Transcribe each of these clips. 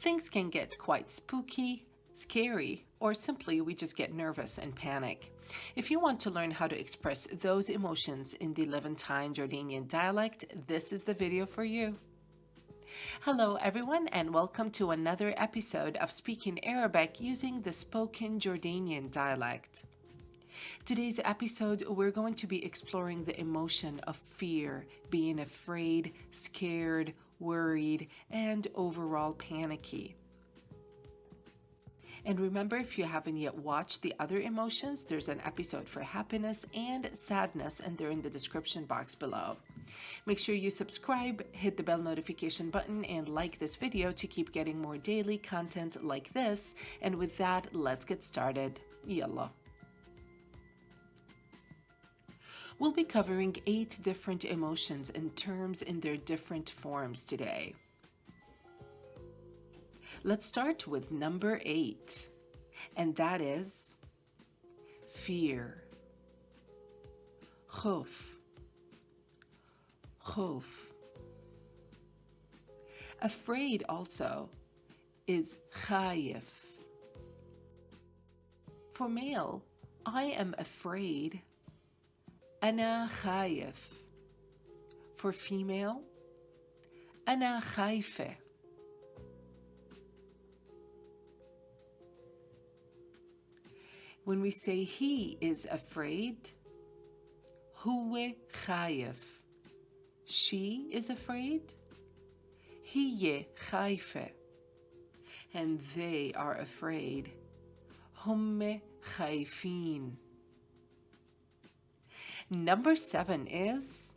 Things can get quite spooky, scary, or simply we just get nervous and panic. If you want to learn how to express those emotions in the Levantine Jordanian dialect, this is the video for you. Hello everyone and welcome to another episode of Speaking Arabic using the spoken Jordanian dialect. Today's episode, we're going to be exploring the emotion of fear, being afraid, scared, worried, and overall panicky. And remember, if you haven't yet watched the other emotions, there's an episode for happiness and sadness, and they're in the description box below. Make sure you subscribe, hit the bell notification button, and like this video to keep getting more daily content like this. And with that, let's get started. Yalla. We'll be covering 8 different emotions and terms in their different forms today. Let's start with number 8, and that is fear. خوف. خوف. Afraid also is خايف. For male, I am afraid. أنا خايف. For female, أنا خايفة. When we say he is afraid, هو خايف. She is afraid, هي خايفة. And they are afraid, هم خايفين. Number 7 is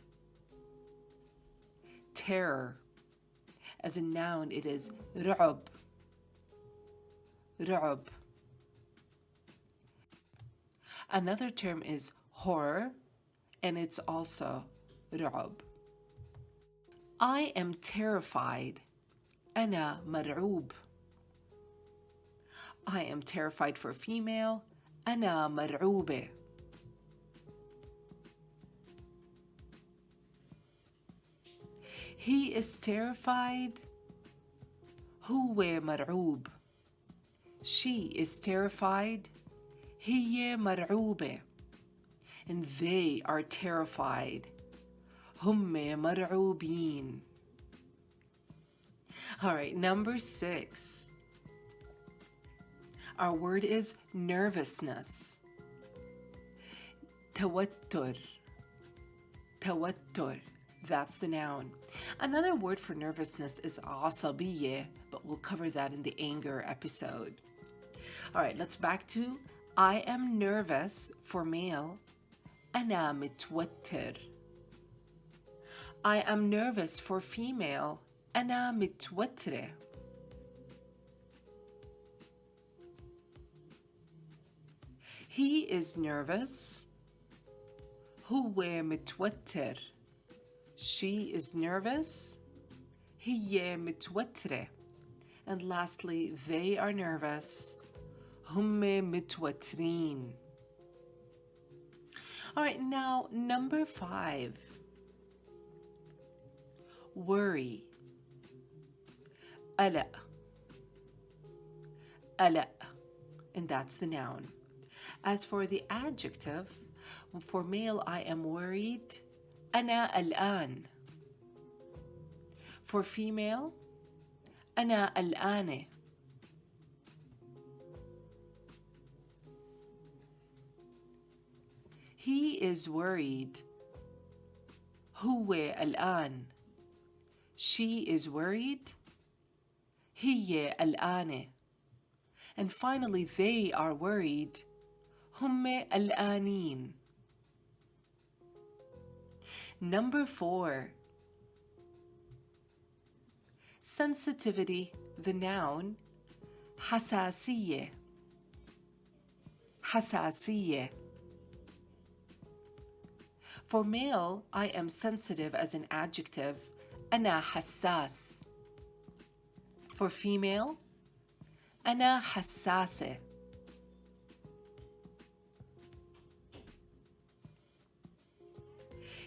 terror. As a noun, it is رعب. رعب. Another term is horror, and it's also رعب. I am terrified. أنا مرعوب. I am terrified for female. أنا مرعوبة. He is terrified. هو مرعوب. She is terrified. هي مرعوبة. And they are terrified. هم مرعوبين. All right, number 6. Our word is nervousness. توتر. توتر. That's the noun. Another word for nervousness is عصبية, but we'll cover that in the anger episode. All right, let's back to I am nervous for male. أنا متوتر. I am nervous for female. أنا متوترة. He is nervous. هو متوتر. She is nervous. هي متوترة. And lastly, they are nervous. هم متوترين. All right, now number 5. Worry. قلق. قلق. And that's the noun. As for the adjective, for male, I am worried. أنا قلقان. For female, أنا قلقانة. He is worried. هو قلقان. She is worried. هي قلقانة. And finally, they are worried. هم قلقانين. Number 4. Sensitivity, the noun, حساسية. حساسية. For male, I am sensitive as an adjective. أنا حساس. For female, أنا حساسة.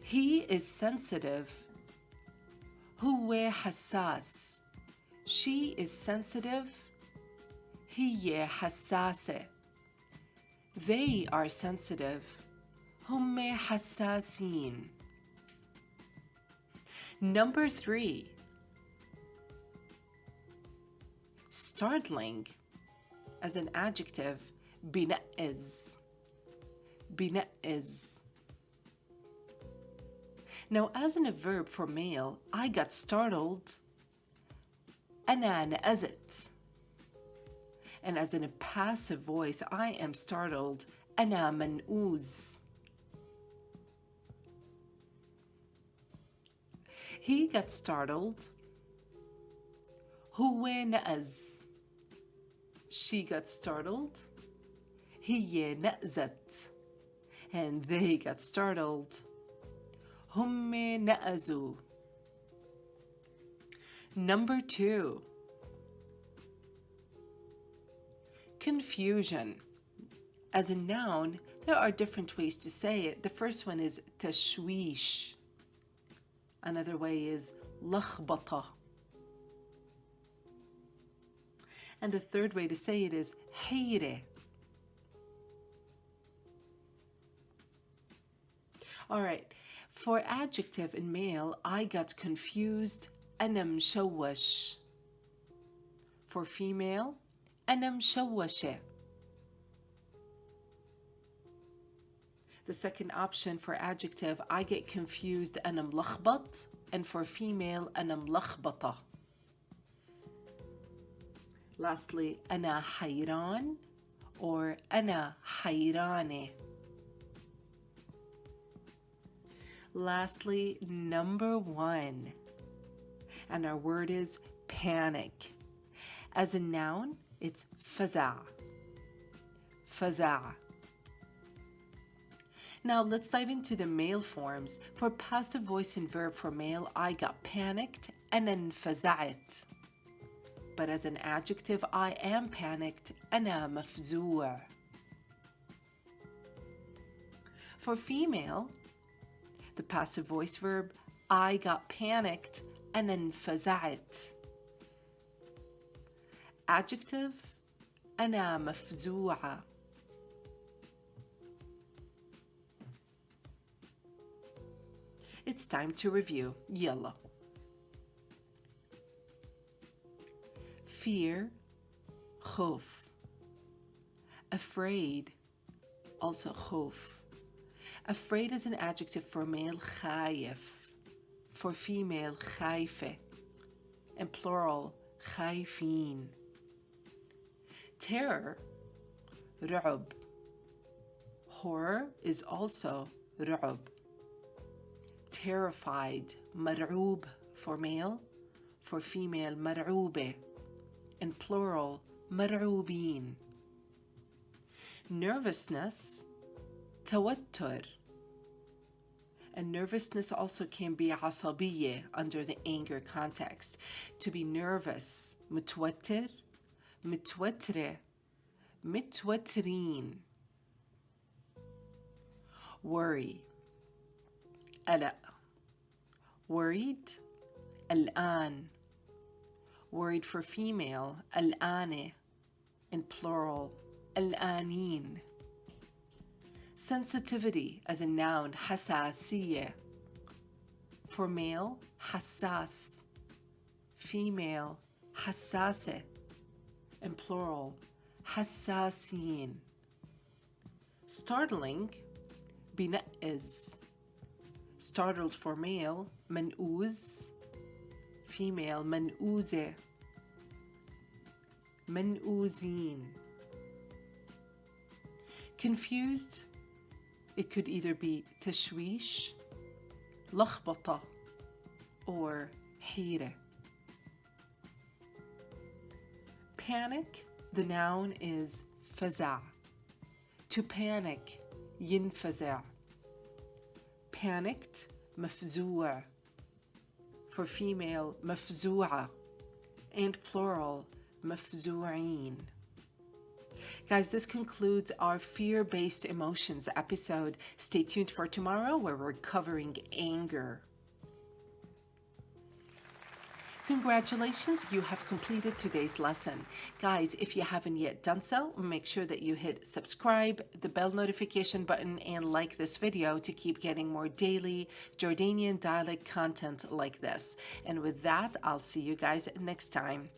He is sensitive. هو حساس. She is sensitive. هي حساسة. They are sensitive. هم حساسين. Number 3. Startling as an adjective. بينقز. بينقز. Now, as in a verb for male, I got startled. أنا نقزت. And as in a passive voice, I am startled. أنا منقوز. He got startled. هو نقز. She got startled. هي نقزت. And they got startled. هم نقزوا. Number 2. Confusion. As a noun, there are different ways to say it. The first one is تشويش. Another way is لخبطة. And the third way to say it is حيرة. All right, for adjective in male, I got confused. أنا مشوش. For female, أنا مشوشة. The second option for adjective, I get confused. أنا ملخبط. And for female, أنا ملخبطة. Lastly, أنا حيران or أنا حيرانة. Lastly, number 1. And our word is panic. As a noun, it's فزع. فزع. Now let's dive into the male forms. For passive voice and verb for male, I got panicked. أنا انفزعت. But as an adjective, I am panicked. أنا مفزوع. For female, the passive voice verb, I got panicked. أنا انفزعت. Adjective, أنا مفزوعة. It's time to review. يلا. Fear, خوف. Afraid, also خوف. Afraid is an adjective for male, خايف. For female, خايفة. And plural, خايفين. Terror, رعب. Horror is also رعب. Terrified, مرعوب for male. For female, مرعوبة. And plural, مرعوبين. Nervousness, توتر. And nervousness also can be عصبية under the anger context. To be nervous, متوتر, متوترة, متوترين. Worry, قلق. Worried, قلقان. Worried for female, قلقانة. In plural, قلقانين. Sensitivity as a noun, حساسية. For male, حساس. Female, حساسة. In plural, حساسين. Startling, بينقز. Startled for male, منقوز. Female, منقوزة. منقوزين. Confused, it could either be تشويش, لخبطة, or حيرة. Panic, the noun is فزع. To panic, ينفزع. Panicked, مفزوع. For female, مفزوعة. And plural, مفزوعين. Guys, this concludes our fear-based emotions episode. Stay tuned for tomorrow where we're covering anger. Congratulations, you have completed today's lesson. Guys, if you haven't yet done so, make sure that you hit subscribe, the bell notification button, and like this video to keep getting more daily Jordanian dialect content like this. And with that, I'll see you guys next time.